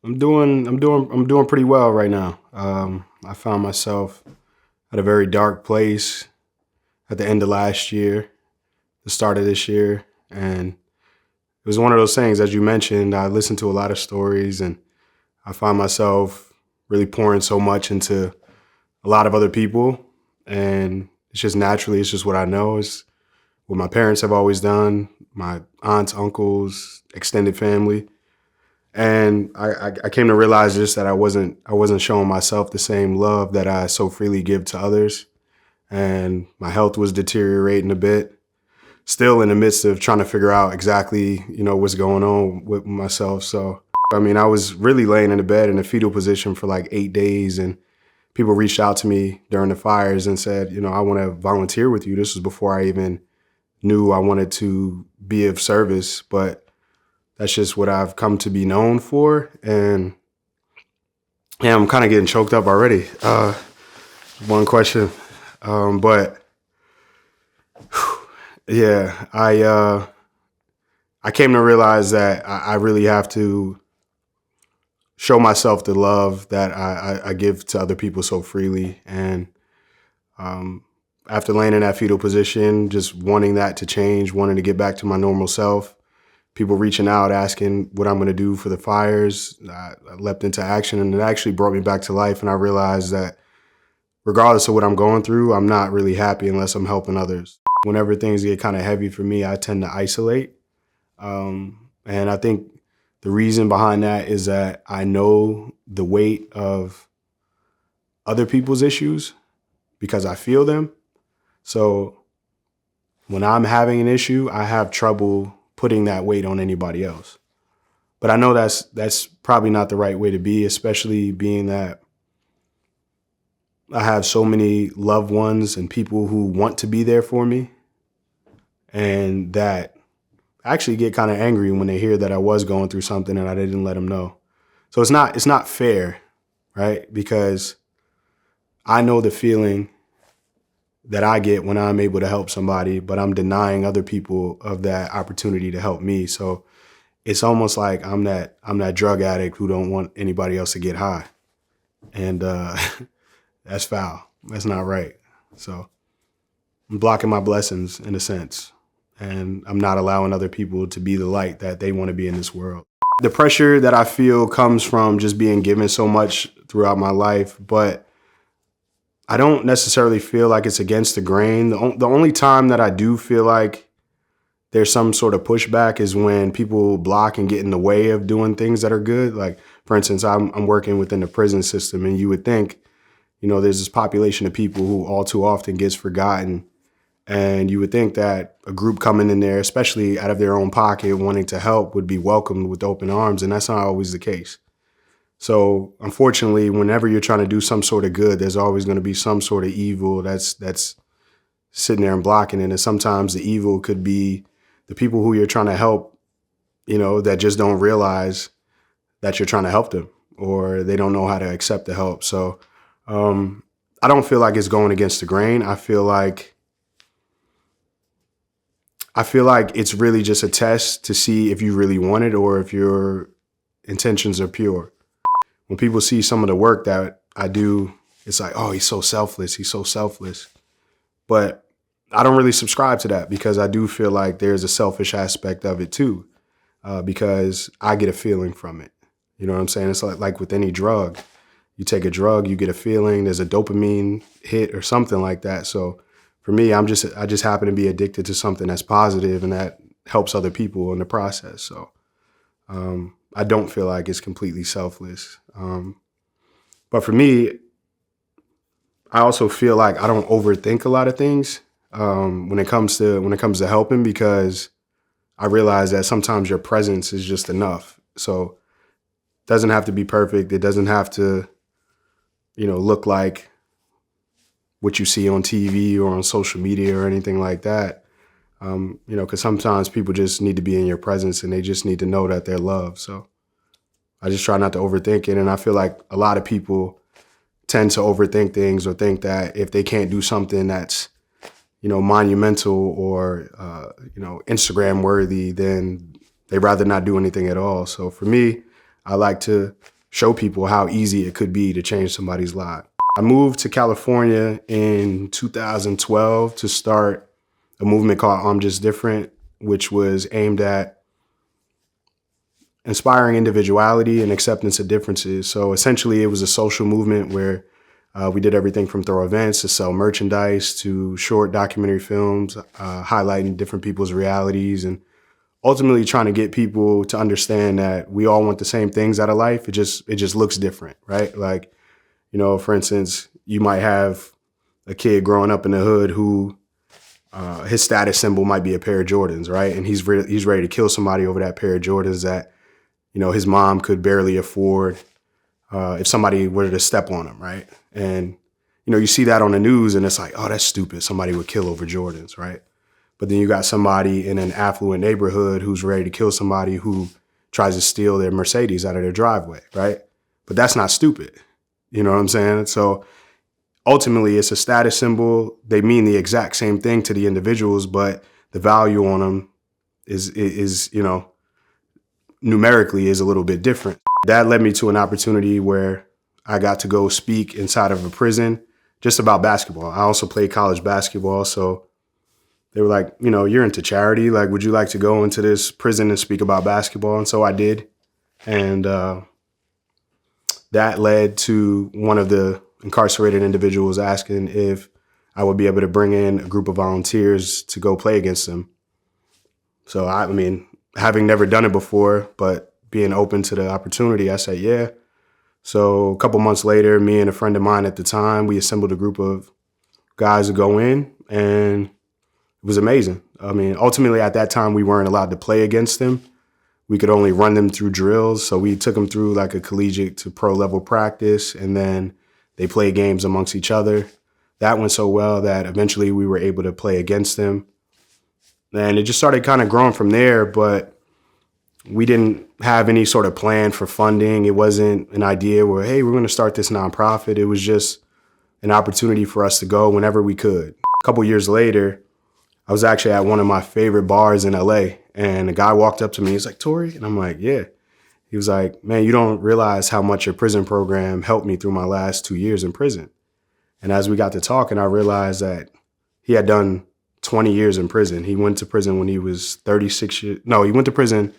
I'm doing pretty well right now. I found myself at a very dark place at the end of last year, the start of this year, and it was one of those things, as you mentioned. I listened to a lot of stories, and I find myself really pouring so much into a lot of other people, and it's just what I know. It's what my parents have always done, my aunts, uncles, extended family. And I came to realize just that I wasn't showing myself the same love that I so freely give to others. And my health was deteriorating a bit. Still in the midst of trying to figure out exactly, what's going on with myself. So I mean, I was really laying in the bed in a fetal position for like 8 days, and people reached out to me during the fires and said, I want to volunteer with you. This was before I even knew I wanted to be of service, but that's just what I've come to be known for. And yeah, I'm kind of getting choked up already. One question. But yeah, I came to realize that I really have to show myself the love that I give to other people so freely. And after laying in that fetal position, just wanting that to change, wanting to get back to my normal self, people reaching out, asking what I'm going to do for the fires. I leapt into action, and it actually brought me back to life. And I realized that regardless of what I'm going through, I'm not really happy unless I'm helping others. Whenever things get kind of heavy for me, I tend to isolate. And I think the reason behind that is that I know the weight of other people's issues because I feel them. So when I'm having an issue, I have trouble putting that weight on anybody else. But I know that's probably not the right way to be, especially being that I have so many loved ones and people who want to be there for me, and that actually get kind of angry when they hear that I was going through something and I didn't let them know. So it's not fair, right? Because I know the feeling that I get when I'm able to help somebody, but I'm denying other people of that opportunity to help me. So it's almost like I'm that drug addict who don't want anybody else to get high. And that's foul. That's not right. So I'm blocking my blessings in a sense. And I'm not allowing other people to be the light that they want to be in this world. The pressure that I feel comes from just being given so much throughout my life, but I don't necessarily feel like it's against the grain. The only time that I do feel like there's some sort of pushback is when people block and get in the way of doing things that are good. Like, for instance, I'm working within the prison system, and you would think, there's this population of people who all too often gets forgotten. And you would think that a group coming in there, especially out of their own pocket, wanting to help, would be welcomed with open arms. And that's not always the case. So unfortunately, whenever you're trying to do some sort of good, there's always going to be some sort of evil that's sitting there and blocking it. And sometimes the evil could be the people who you're trying to help, that just don't realize that you're trying to help them, or they don't know how to accept the help. So I don't feel like it's going against the grain. I feel like it's really just a test to see if you really want it or if your intentions are pure. When people see some of the work that I do, it's like, oh, he's so selfless. He's so selfless. But I don't really subscribe to that, because I do feel like there's a selfish aspect of it too, because I get a feeling from it. You know what I'm saying? It's like with any drug. You take a drug, you get a feeling, there's a dopamine hit or something like that. So for me, I just happen to be addicted to something that's positive and that helps other people in the process. So I don't feel like it's completely selfless. But for me, I also feel like I don't overthink a lot of things when it comes to helping, because I realize that sometimes your presence is just enough. So it doesn't have to be perfect. It doesn't have to, look like what you see on TV or on social media or anything like that. Because sometimes people just need to be in your presence and they just need to know that they're loved. So I just try not to overthink it. And I feel like a lot of people tend to overthink things, or think that if they can't do something that's, monumental or, Instagram worthy, then they'd rather not do anything at all. So for me, I like to show people how easy it could be to change somebody's life. I moved to California in 2012 to start a movement called I'm Just Different, which was aimed at inspiring individuality and acceptance of differences. So essentially, it was a social movement where we did everything from throw events to sell merchandise to short documentary films, highlighting different people's realities and ultimately trying to get people to understand that we all want the same things out of life. It just looks different, right? Like, for instance, you might have a kid growing up in the hood who his status symbol might be a pair of Jordans, right? And he's ready to kill somebody over that pair of Jordans that, his mom could barely afford if somebody were to step on him, right? And, you see that on the news and it's like, oh, that's stupid. Somebody would kill over Jordans, right? But then you got somebody in an affluent neighborhood who's ready to kill somebody who tries to steal their Mercedes out of their driveway, right? But that's not stupid. You know what I'm saying? So ultimately, it's a status symbol. They mean the exact same thing to the individuals, but the value on them is numerically is a little bit different. That led me to an opportunity where I got to go speak inside of a prison just about basketball. I also played college basketball, so they were like, you're into charity. Like, would you like to go into this prison and speak about basketball? And so I did. And that led to one of the incarcerated individuals asking if I would be able to bring in a group of volunteers to go play against them. So, having never done it before, but being open to the opportunity, I said, yeah. So a couple months later, me and a friend of mine at the time, we assembled a group of guys to go in, and it was amazing. Ultimately at that time, we weren't allowed to play against them. We could only run them through drills. So we took them through like a collegiate to pro level practice, and then they played games amongst each other. That went so well that eventually we were able to play against them. And it just started kind of growing from there, but we didn't have any sort of plan for funding. It wasn't an idea where, hey, we're going to start this nonprofit. It was just an opportunity for us to go whenever we could. A couple years later, I was actually at one of my favorite bars in LA, and a guy walked up to me. He's like, Tory? And I'm like, yeah. He was like, man, you don't realize how much your prison program helped me through my last 2 years in prison. And as we got to talking, I realized that he had done 20 years in prison. He went to prison when he was 36 years. No, he went to prison,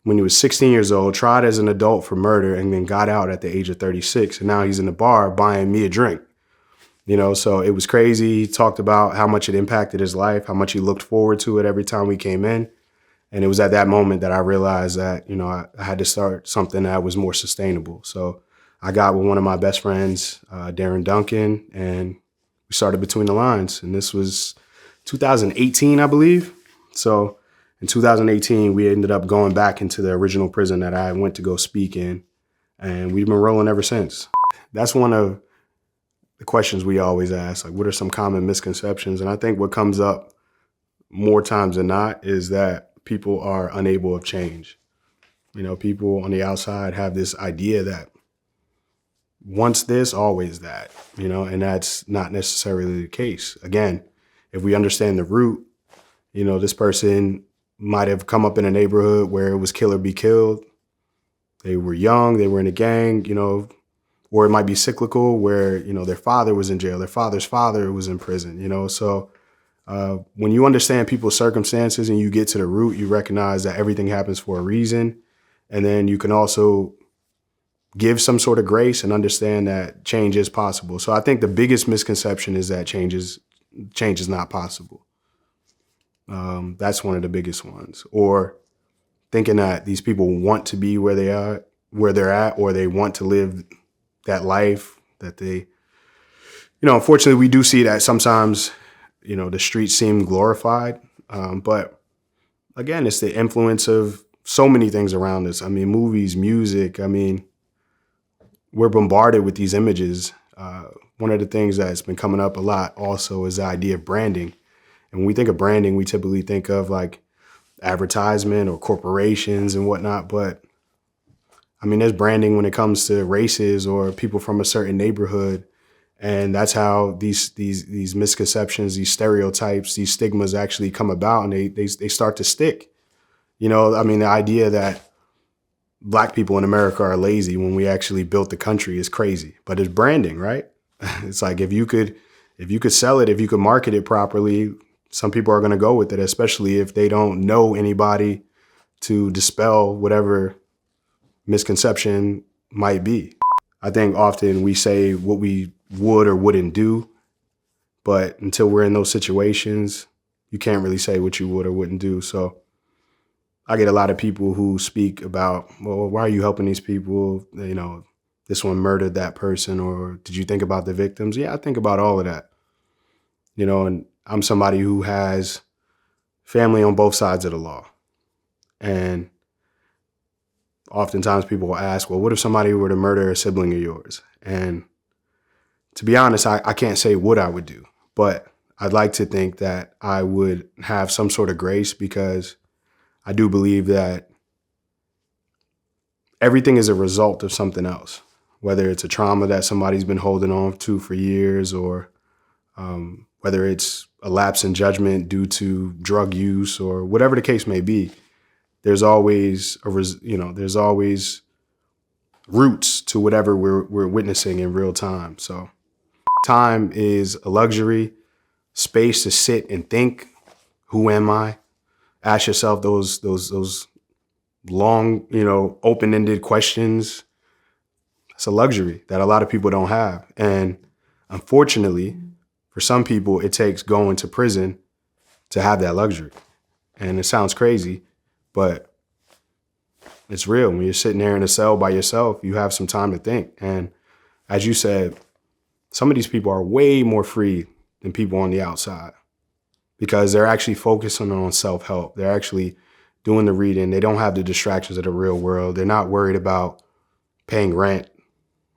when he was 16 years old, tried as an adult for murder, and then got out at the age of 36. And now he's in the bar buying me a drink. So it was crazy. He talked about how much it impacted his life, how much he looked forward to it every time we came in. And it was at that moment that I realized that, I had to start something that was more sustainable. So I got with one of my best friends, Darren Duncan, and we started Between the Lines. And this was 2018, I believe. So in 2018, we ended up going back into the original prison that I went to go speak in. And we've been rolling ever since. That's one of the questions we always ask, like, what are some common misconceptions? And I think what comes up more times than not is that people are unable of change. People on the outside have this idea that once this, always that, and that's not necessarily the case. Again, if we understand the root, this person might have come up in a neighborhood where it was kill or be killed. They were young, they were in a gang, or it might be cyclical where, their father was in jail, their father's father was in prison, So when you understand people's circumstances and you get to the root, you recognize that everything happens for a reason. And then you can also give some sort of grace and understand that change is possible. So I think the biggest misconception is that change is not possible. That's one of the biggest ones. Or thinking that these people want to be where they're at, or they want to live that life that they, unfortunately we do see that sometimes, the streets seem glorified. But again, it's the influence of so many things around us. Movies, music. We're bombarded with these images. One of the things that's been coming up a lot also is the idea of branding. And when we think of branding, we typically think of like advertisement or corporations and whatnot. But there's branding when it comes to races or people from a certain neighborhood. And that's how these misconceptions, these stereotypes, these stigmas actually come about, and they start to stick. The idea that black people in America are lazy when we actually built the country is crazy. But it's branding, right? It's like if you could sell it, if you could market it properly, some people are going to go with it, especially if they don't know anybody to dispel whatever misconception might be. I think often we say what we would or wouldn't do, but until we're in those situations, you can't really say what you would or wouldn't do. So I get a lot of people who speak about, well, why are you helping these people? You know, this one murdered that person, or did you think about the victims? Yeah, I think about all of that. You know, and I'm somebody who has family on both sides of the law. And oftentimes people will ask, well, what if somebody were to murder a sibling of yours? And to be honest, I can't say what I would do, but I'd like to think that I would have some sort of grace, because I do believe that everything is a result of something else, whether it's a trauma that somebody's been holding on to for years, or whether it's a lapse in judgment due to drug use, or whatever the case may be. There's always there's always roots to whatever we're witnessing in real time. So time is a luxury, space to sit and think. Who am I? Ask yourself those long, open-ended questions. It's a luxury that a lot of people don't have. And unfortunately, for some people, it takes going to prison to have that luxury. And it sounds crazy, but it's real. When you're sitting there in a cell by yourself, you have some time to think. And as you said, some of these people are way more free than people on the outside, because they're actually focusing on self-help. They're actually doing the reading. They don't have the distractions of the real world. They're not worried about paying rent,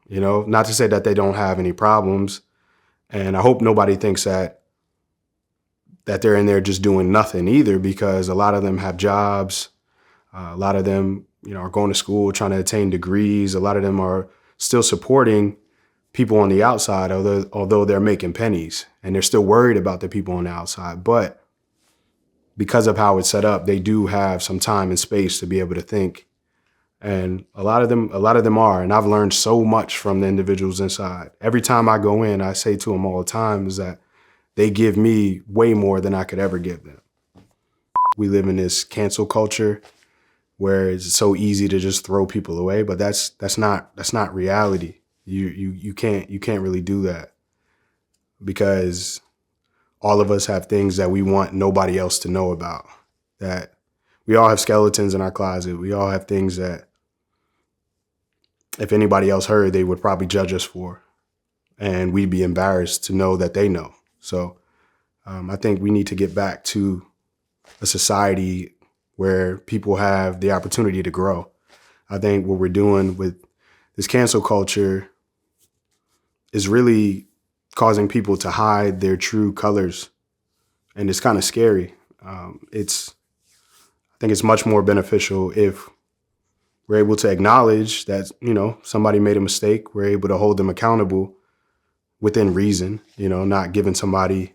not to say that they don't have any problems. And I hope nobody thinks that they're in there just doing nothing either, because a lot of them have jobs. A lot of them, are going to school, trying to attain degrees. A lot of them are still supporting people on the outside, although they're making pennies, and they're still worried about the people on the outside. But because of how it's set up, they do have some time and space to be able to think. And a lot of them are, and I've learned so much from the individuals inside. Every time I go in, I say to them all the time is that they give me way more than I could ever give them. We live in this cancel culture where it's so easy to just throw people away, but that's not reality. You can't really do that, because all of us have things that we want nobody else to know about. That we all have skeletons in our closet. We all have things that if anybody else heard, they would probably judge us for, and we'd be embarrassed to know that they know. So I think we need to get back to a society where people have the opportunity to grow. I think what we're doing with this cancel culture is really causing people to hide their true colors. And it's kind of scary. I think it's much more beneficial if we're able to acknowledge that, somebody made a mistake. We're able to hold them accountable within reason, not giving somebody,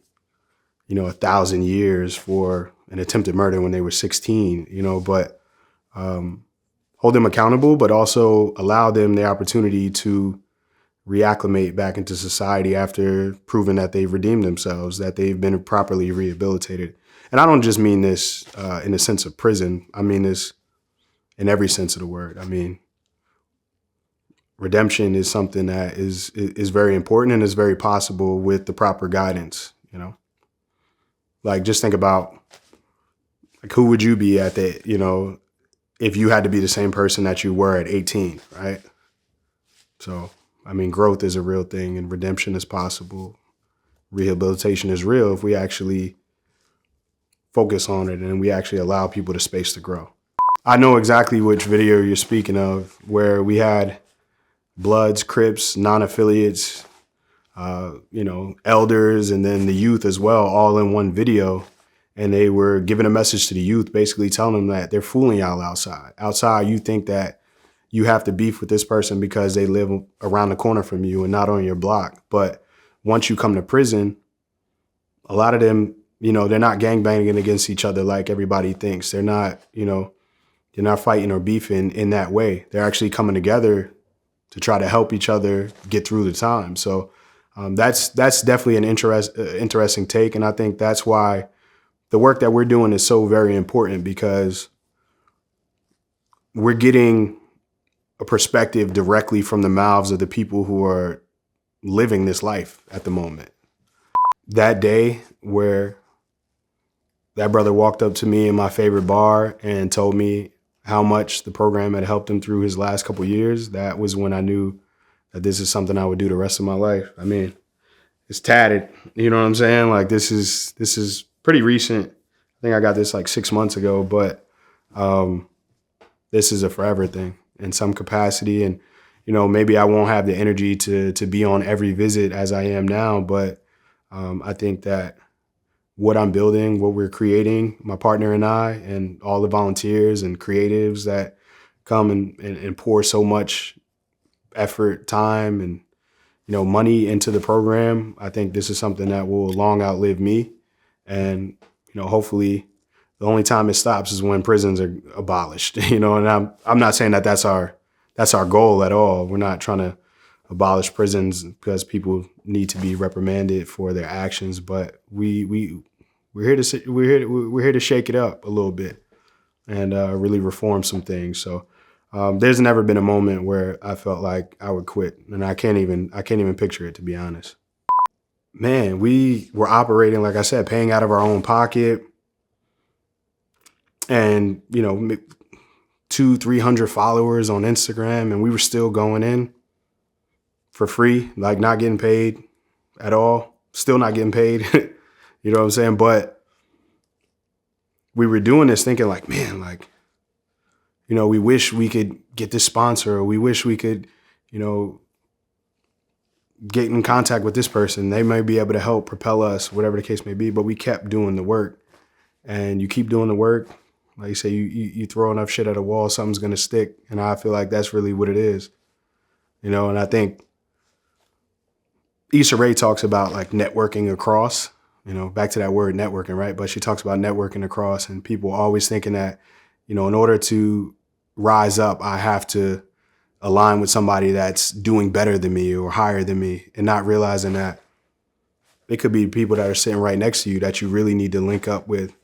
1,000 years for an attempted murder when they were 16, but hold them accountable, but also allow them the opportunity to reacclimate back into society after proving that they've redeemed themselves, that they've been properly rehabilitated. And I don't just mean this in the sense of prison. I mean this in every sense of the word. I mean, redemption is something that is very important and is very possible with the proper guidance, Like, just think about, like, who would you be at the, if you had to be the same person that you were at 18, right? So, I mean, growth is a real thing and redemption is possible. Rehabilitation is real if we actually focus on it and we actually allow people the space to grow. I know exactly which video you're speaking of, where we had Bloods, Crips, non-affiliates, elders, and then the youth as well, all in one video. And they were giving a message to the youth, basically telling them that they're fooling y'all outside. Outside, you think that you have to beef with this person because they live around the corner from you and not on your block. But once you come to prison, a lot of them, they're not gangbanging against each other like everybody thinks. They're not, They're not fighting or beefing in that way. They're actually coming together to try to help each other get through the time. So that's definitely an interesting take, and I think that's why the work that we're doing is so very important, because we're getting a perspective directly from the mouths of the people who are living this life at the moment. That day where that brother walked up to me in my favorite bar and told me how much the program had helped him through his last couple of years, that was when I knew that this is something I would do the rest of my life. I mean, it's tatted, you know what I'm saying? Like this is pretty recent. I think I got this like 6 months ago, but this is a forever thing in some capacity. And, you know, maybe I won't have the energy to be on every visit as I am now, but I think that what I'm building, what we're creating, my partner and I, and all the volunteers and creatives that come and pour so much effort, time, and, you know, money into the program, I think this is something that will long outlive me. And, you know, hopefully the only time it stops is when prisons are abolished, you know, and I'm not saying that that's our goal at all. We're not trying to abolish prisons because people need to be reprimanded for their actions, but we're here to shake it up a little bit and really reform some things. So there's never been a moment where I felt like I would quit, and I can't even picture it, to be honest. Man, we were operating, like I said, paying out of our own pocket, and, you know, 200-300 followers on Instagram, and we were still going in for free, like not getting paid at all, still not getting paid. You know what I'm saying? But we were doing this thinking like, man, like, you know, we wish we could get this sponsor, or we wish we could, you know, get in contact with this person. They may be able to help propel us, whatever the case may be. But we kept doing the work, and you keep doing the work. Like you say, you throw enough shit at a wall, something's going to stick. And I feel like that's really what it is, you know. And I think Issa Rae talks about like networking across, you know, back to that word networking, right? But she talks about networking across, and people always thinking that, you know, in order to rise up, I have to align with somebody that's doing better than me or higher than me, and not realizing that it could be people that are sitting right next to you that you really need to link up with,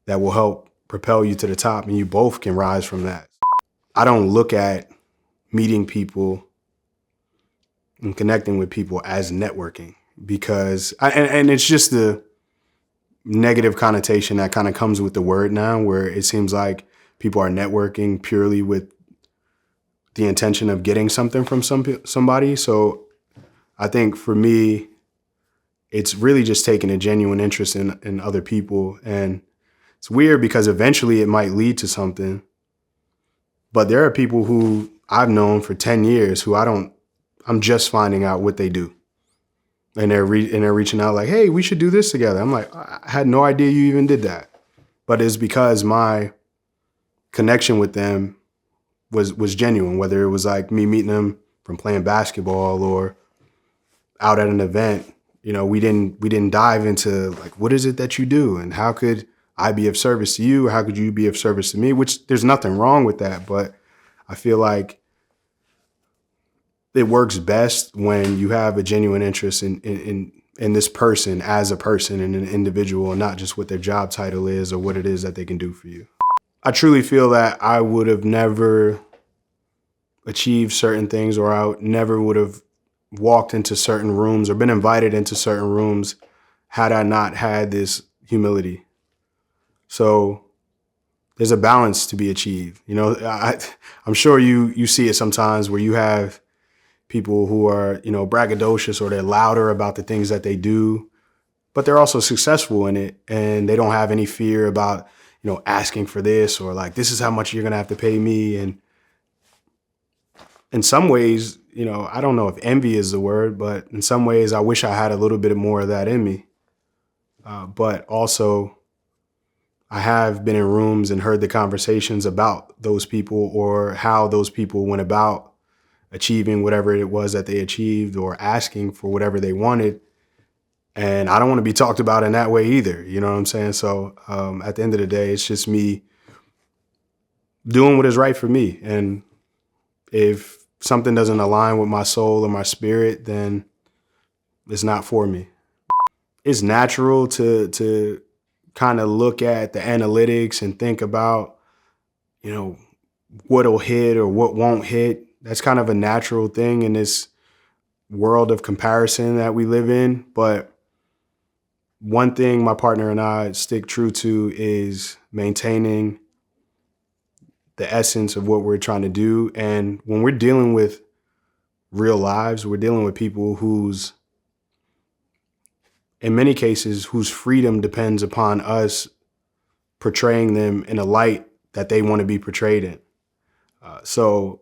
that will help propel you to the top, and you both can rise from that. I don't look at meeting people and connecting with people as networking, because and it's just the negative connotation that kind of comes with the word now, where it seems like people are networking purely with the intention of getting something from somebody. So I think for me, it's really just taking a genuine interest in other people. And it's weird because eventually it might lead to something. But there are people who I've known for 10 years who I'm just finding out what they do. And they're reaching out like, hey, we should do this together. I'm like, I had no idea you even did that. But it's because my connection with them was genuine, whether it was like me meeting them from playing basketball or out at an event. You know, we didn't dive into like, what is it that you do, and how could I be of service to you? How could you be of service to me? Which there's nothing wrong with that, but I feel like it works best when you have a genuine interest in this person as a person and an individual, and not just what their job title is or what it is that they can do for you. I truly feel that I would have never achieved certain things, or I never would have walked into certain rooms or been invited into certain rooms had I not had this humility. So there's a balance to be achieved. You know, I'm sure you see it sometimes where you have people who are, you know, braggadocious, or they're louder about the things that they do, but they're also successful in it, and they don't have any fear about, you know, asking for this, or like, this is how much you're going to have to pay me. And in some ways, you know, I don't know if envy is the word, but in some ways I wish I had a little bit more of that in me. But also I have been in rooms and heard the conversations about those people, or how those people went about achieving whatever it was that they achieved, or asking for whatever they wanted. And I don't want to be talked about in that way either. You know what I'm saying? So at the end of the day, it's just me doing what is right for me. And if something doesn't align with my soul or my spirit, then it's not for me. It's natural to kind of look at the analytics and think about, you know, what'll hit or what won't hit. That's kind of a natural thing in this world of comparison that we live in. But one thing my partner and I stick true to is maintaining the essence of what we're trying to do. And when we're dealing with real lives, we're dealing with people whose, in many cases, whose freedom depends upon us portraying them in a light that they want to be portrayed in. So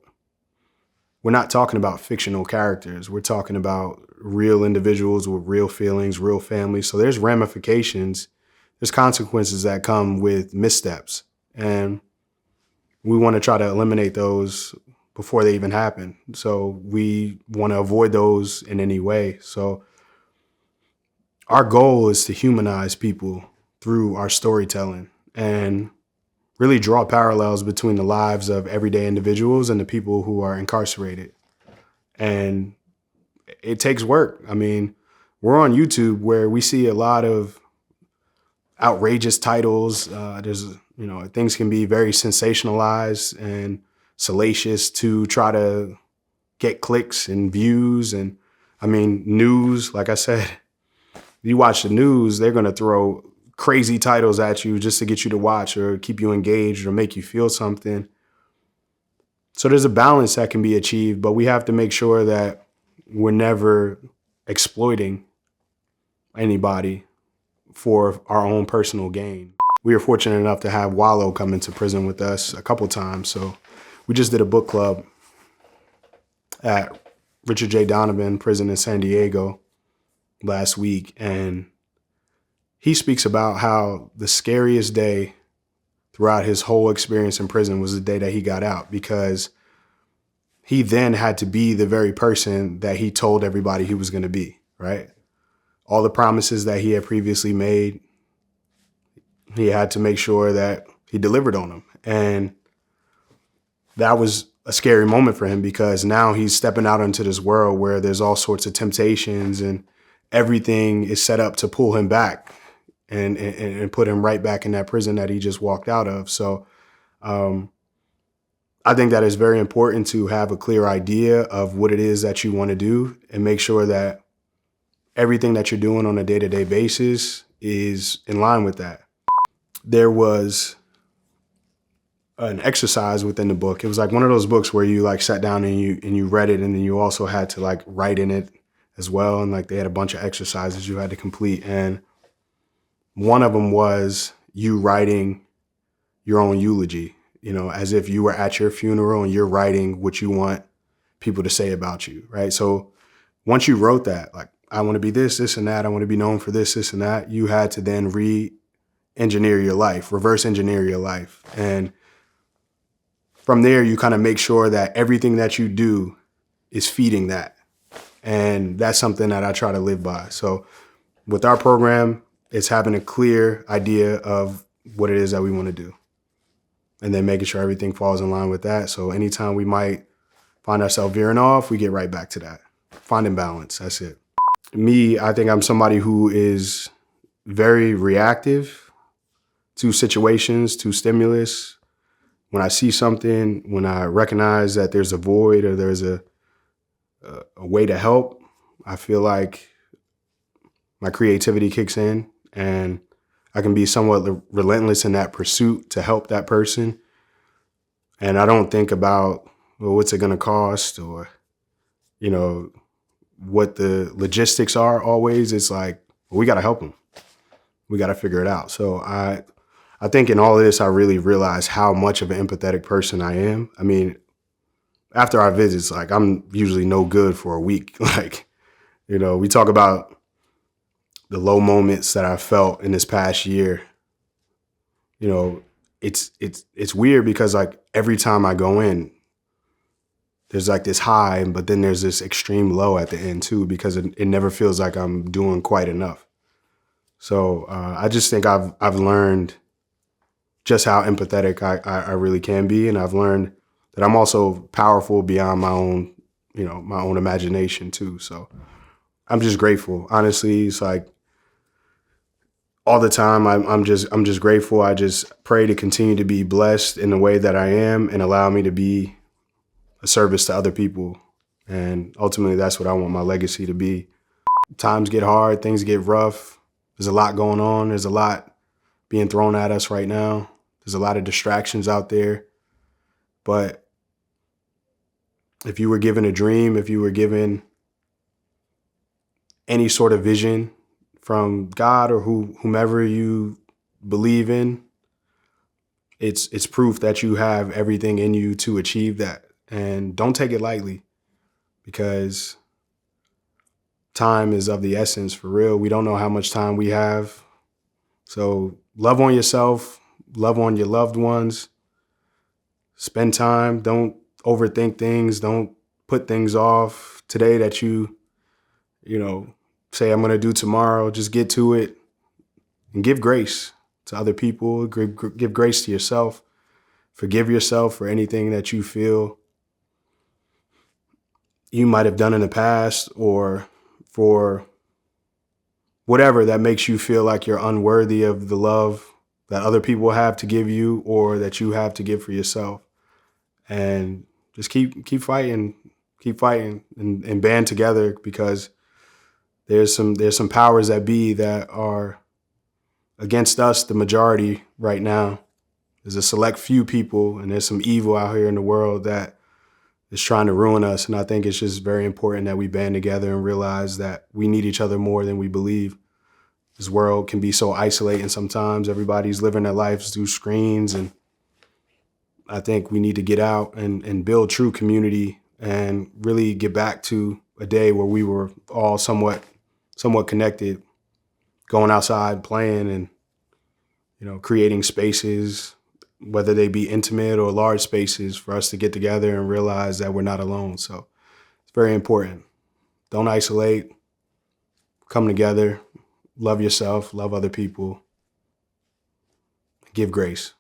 we're not talking about fictional characters. We're talking about real individuals with real feelings, real families. So there's ramifications, there's consequences that come with missteps. And we want to try to eliminate those before they even happen. So we want to avoid those in any way. So our goal is to humanize people through our storytelling and really draw parallels between the lives of everyday individuals and the people who are incarcerated. And it takes work. I mean, we're on YouTube where we see a lot of outrageous titles. Things can be very sensationalized and salacious to try to get clicks and views. And I mean, news, like I said, you watch the news, they're going to throw crazy titles at you just to get you to watch or keep you engaged or make you feel something. So there's a balance that can be achieved, but we have to make sure that we're never exploiting anybody for our own personal gain. We were fortunate enough to have Wallow come into prison with us a couple times. So we just did a book club at Richard J. Donovan prison in San Diego last week. And he speaks about how the scariest day throughout his whole experience in prison was the day that he got out, because he then had to be the very person that he told everybody he was going to be, right? All the promises that he had previously made, he had to make sure that he delivered on them. And that was a scary moment for him, because now he's stepping out into this world where there's all sorts of temptations and everything is set up to pull him back and put him right back in that prison that he just walked out of. So I think that it's very important to have a clear idea of what it is that you want to do and make sure that everything that you're doing on a day-to-day basis is in line with that. There was an exercise within the book. It was like one of those books where you like sat down and you read it, and then you also had to like write in it as well. And like they had a bunch of exercises you had to complete. And one of them was you writing your own eulogy, as if you were at your funeral and you're writing what you want people to say about you, right? So once you wrote that, like, I want to be this, this, and that, I want to be known for this, this, and that, you had to then re-engineer your life, reverse engineer your life. And from there, you kind of make sure that everything that you do is feeding that. And that's something that I try to live by. So with our program, it's having a clear idea of what it is that we want to do, and then making sure everything falls in line with that. So anytime we might find ourselves veering off, we get right back to that. Finding balance, that's it. Me, I think I'm somebody who is very reactive to situations, to stimulus. When I see something, when I recognize that there's a void or there's a way to help, I feel like my creativity kicks in and I can be somewhat relentless in that pursuit to help that person. And I don't think about, well, what's it going to cost, or, what the logistics are always. It's like, well, we got to help them. We got to figure it out. So I think in all of this, I really realized how much of an empathetic person I am. I mean, after our visits, like, I'm usually no good for a week. Like, we talk about the low moments that I felt in this past year. It's weird because like every time I go in, there's like this high, but then there's this extreme low at the end too, because it never feels like I'm doing quite enough. So I just think I've learned just how empathetic I really can be. And I've learned that I'm also powerful beyond my own, my own imagination too. So I'm just grateful. Honestly, it's like all the time I'm just grateful. I just pray to continue to be blessed in the way that I am and allow me to be a service to other people. And ultimately that's what I want my legacy to be. Times get hard, things get rough. There's a lot going on. There's a lot being thrown at us right now. There's a lot of distractions out there. But if you were given a dream, if you were given any sort of vision from God or whomever you believe in, it's proof that you have everything in you to achieve that. And don't take it lightly, because time is of the essence, for real. We don't know how much time we have. So love on yourself, love on your loved ones, spend time. Don't overthink things. Don't put things off today that you say I'm going to do tomorrow. Just get to it and give grace to other people. Give grace to yourself. Forgive yourself for anything that you feel you might have done in the past, or for whatever that makes you feel like you're unworthy of the love that other people have to give you or that you have to give for yourself. And just keep fighting, and band together, because there's some powers that be that are against us, the majority right now. There's a select few people, and there's some evil out here in the world that is trying to ruin us. And I think it's just very important that we band together and realize that we need each other more than we believe. This world can be so isolating sometimes. Everybody's living their lives through screens, and I think we need to get out and build true community and really get back to a day where we were all somewhat connected, going outside, playing, and creating spaces, whether they be intimate or large spaces, for us to get together and realize that we're not alone. So it's very important. Don't isolate. Come together. Love yourself. Love other people. Give grace.